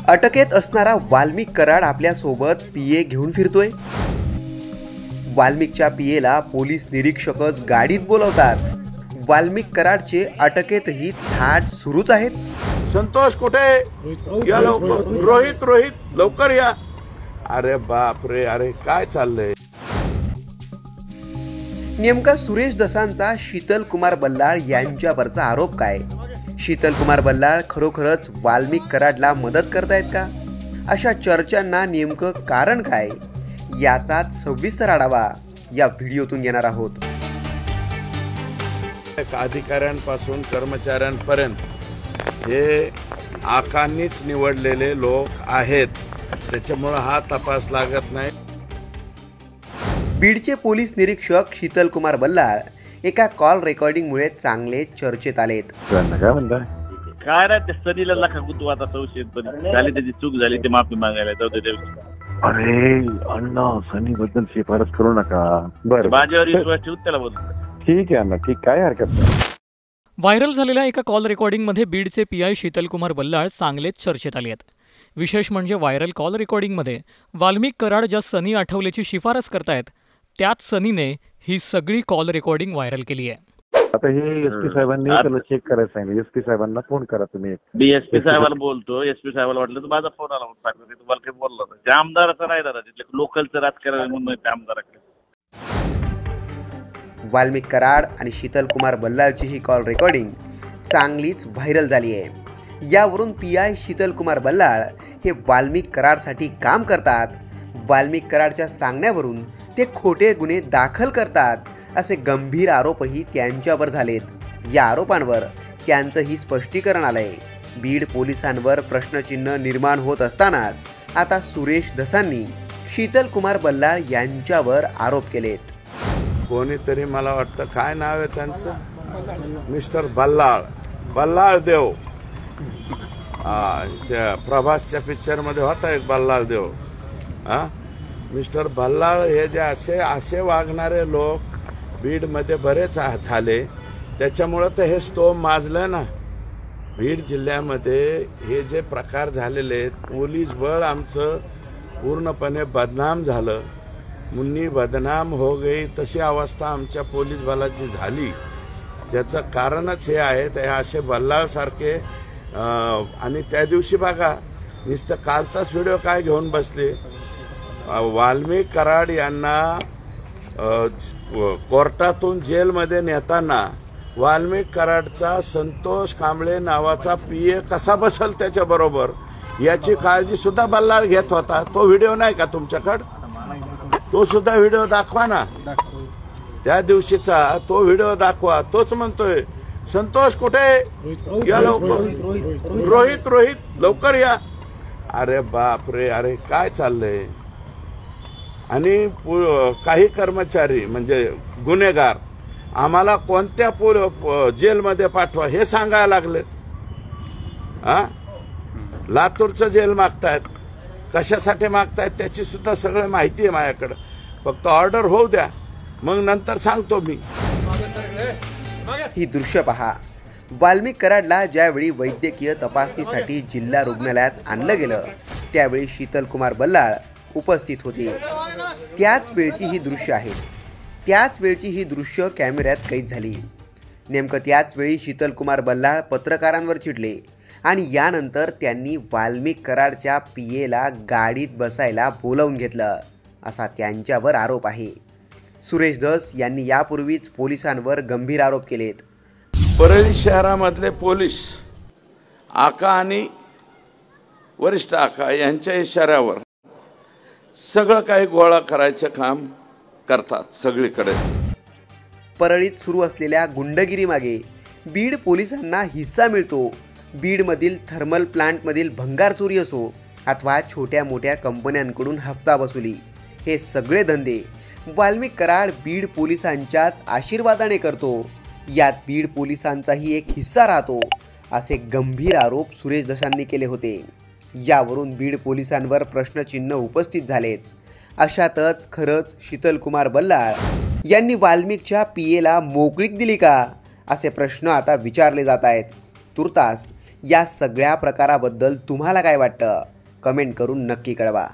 अटकेत असणारा वाल्मिक कराड आपल्या सोबत पीए घेऊन फिरतोय। वाल्मिकच्या पीएला पोलीस निरीक्षकच गाडीत बोलवतात। वाल्मिक कराडचे अटकेतही थाट सुरूच आहेत। संतोष कुठे या लवकर, रोहित लवकर या। अरे बाप रे, अरे काय चाललंय। नेमका सुरेश दसांचा शीतल कुमार बल्लाळ यांच्यावरचा आरोप काय? शीतल कुमार बल्लाळ खरोखरच वाल्मिक कराडला मदत करतायत का? अशा चर्चांना नेमकं कारण काय, याचाच सविस्तर आढावा या व्हिडिओतून घेणार आहोत। अधिकाऱ्यांपासून कर्मचाऱ्यांपर्यंत हे आकांनीच निवडलेले लोक आहेत, त्याच्यामुळे हा तपास लागत नाही। बीडचे पोलीस निरीक्षक शीतल कुमार बल्लाळ एका कॉल रेकॉर्डिंगमुळे चांगले चर्चेत आलेत। काय नाही, त्या सनीला लखा गुतू आता संशयित झाली, त्याची चूक झाली, ते माफी मागायला जाऊ दे। अरे अण्णा, सनी बद्दल शिफारस करू नका। बरं, माझ्यावर विश्वास ठेवून त्याला बोलतो। ठीक आहे अण्णा, ठीक, काय हरकत नाही। व्हायरल झालेल्या एका कॉल रेकॉर्डिंगमध्ये बीडचे पीआय शीतल कुमार बल्लाळ चांगलेच चर्चेत आले आहेत। विशेष म्हणजे व्हायरल कॉल रेकॉर्डिंगमध्ये वाल्मिक कराड ज्या सनी आठवलेची शिफारस करतायत, त्याच सनीने ही सगळी कॉल रेकॉर्डिंग व्हायरल केली आहे। आता हे एसपी साहेबांनी त्याला चेक करायला सांगितलं। एसपी साहेबांना फोन करा तुम्ही। बीएसपी साहेबाला बोलतो, एसपी साहेबाला वाटलं तर माझा फोन आला, सांगतो तुम्हाला काही बोलला होता। त्या आमदाराचा नाही दादा, तिथले लोकलचं राजकारण म्हणून त्या आमदाराकडे। वाल्मिक कराड आणि शीतल कुमार बल्लाळची ही कॉल रेकॉर्डिंग चांगलीच व्हायरल झाली आहे। यावरून पीआय शीतल कुमार बल्लाळ हे वाल्मिक कराडसाठी काम करतात, वाल्मिक कराडच्या सांगण्यावरून ते खोटे गुन्हे दाखल करतात, असे गंभीर आरोपही त्यांच्यावर झालेत। या आरोपांवर त्यांचंही स्पष्टीकरण आलंय। बीड पोलिसांवर प्रश्नचिन्ह निर्माण होत असतानाच आता सुरेश दसांनी शीतल कुमार बल्लाळ यांच्यावर आरोप केलेत। कोणीतरी, मला वाटतं काय नाव आहे त्यांचं, मिस्टर बल्लाळ देव, त्या प्रभासच्या पिक्चरमध्ये होता एक बल्लाळ देव। मिस्टर बल्लाळ हे जे असे वागणारे लोक बीडमध्ये बरेच झाले, त्याच्यामुळं तर हे स्तोम माजलं ना। बीड जिल्ह्यामध्ये हे जे प्रकार झालेले आहेत, पोलीस बळ आमचं पूर्णपणे बदनाम झालं, मुन्नी बदनाम हो गई, तशी अवस्था आमच्या पोलीस बलाची झाली। त्याचं कारणच हे आहे, ते असे बल्लाळसारखे। आणि त्या दिवशी बघा, नुसतं कालचाच व्हिडिओ काय घेऊन बसले, वाल्मिक कराड यांना कोर्टातून जेलमध्ये नेताना वाल्मिक कराडचा संतोष कांबळे नावाचा पीए कसा बसल त्याच्याबरोबर, याची काळजी सुद्धा बल्लाळ घेत होता। तो व्हिडिओ नाही का तुमच्याकडे? तो सुद्धा व्हिडिओ दाखवा ना, त्या दिवशीचा तो व्हिडिओ दाखवा। तोच म्हणतोय संतोष कुठे या लवकर, रोहित लवकर या। अरे बाप रे, अरे काय चाललंय। आणि काही कर्मचारी म्हणजे गुन्हेगार आम्हाला कोणत्या जेलमध्ये पाठवा हे सांगायला लागले। लातूरचं जेल मागतायत, कशासाठी मागतायत त्याची सुद्धा सगळी माहिती आहे माझ्याकडे, फक्त ऑर्डर होऊ द्या, मग नंतर सांगतो मी। ही दृश्य पहा। वाल्मिक कराडला ज्यावेळी वैद्यकीय तपासणीसाठी जिल्हा रुग्णालयात आणलं गेलं, त्यावेळी शीतल कुमार बल्लाळ उपस्थित होते। त्याच वेळची ही दृश्य आहेत। त्याच वेळची ही दृश्य कॅमेऱ्यात कैद झाली। नेमकं त्याच वेळी शीतल कुमार बल्लाळ पत्रकारांवर चिडले आणि यानंतर त्यांनी वाल्मिक कराडच्या पीएला गाडीत बसायला बोलावून घेतलं, असा त्यांच्यावर आरोप आहे। सुरेश दस यांनी यापूर्वीच पोलिसांवर गंभीर आरोप केलेत। परळी शहरामधले पोलीस आका आणि वरिष्ठ आका यांच्या इशाऱ्यावर सगळं काही गोळा करायचं काम करतात सगळीकडे। परळीत सुरू असलेल्या गुंडगिरीमागे बीड पोलिसांना हिस्सा मिळतो। बीडमधील थर्मल प्लांटमधील भंगार चोरी असो अथवा छोट्या मोठ्या कंपन्यांकडून हफ्ता वसुली, हे सगळे धंदे वाल्मिक कराड बीड पोलिसांच्याच आशीर्वादाने करतो। यात बीड पोलिसांचाही एक हिस्सा राहतो, असे गंभीर आरोप सुरेश दसांनी केले होते। यावरून बीड पोलिसांवर प्रश्नचिन्ह उपस्थित झालेत। अशातच खरंच शीतल कुमार बल्लाळ यांनी वाल्मिकच्या पीएला मोकळीक दिली का, असे प्रश्न आता विचारले जात आहेत। तुर्तास या सगळ्या प्रकाराबद्दल तुम्हाला काय वाटतं? कमेंट करून नक्की कळवा.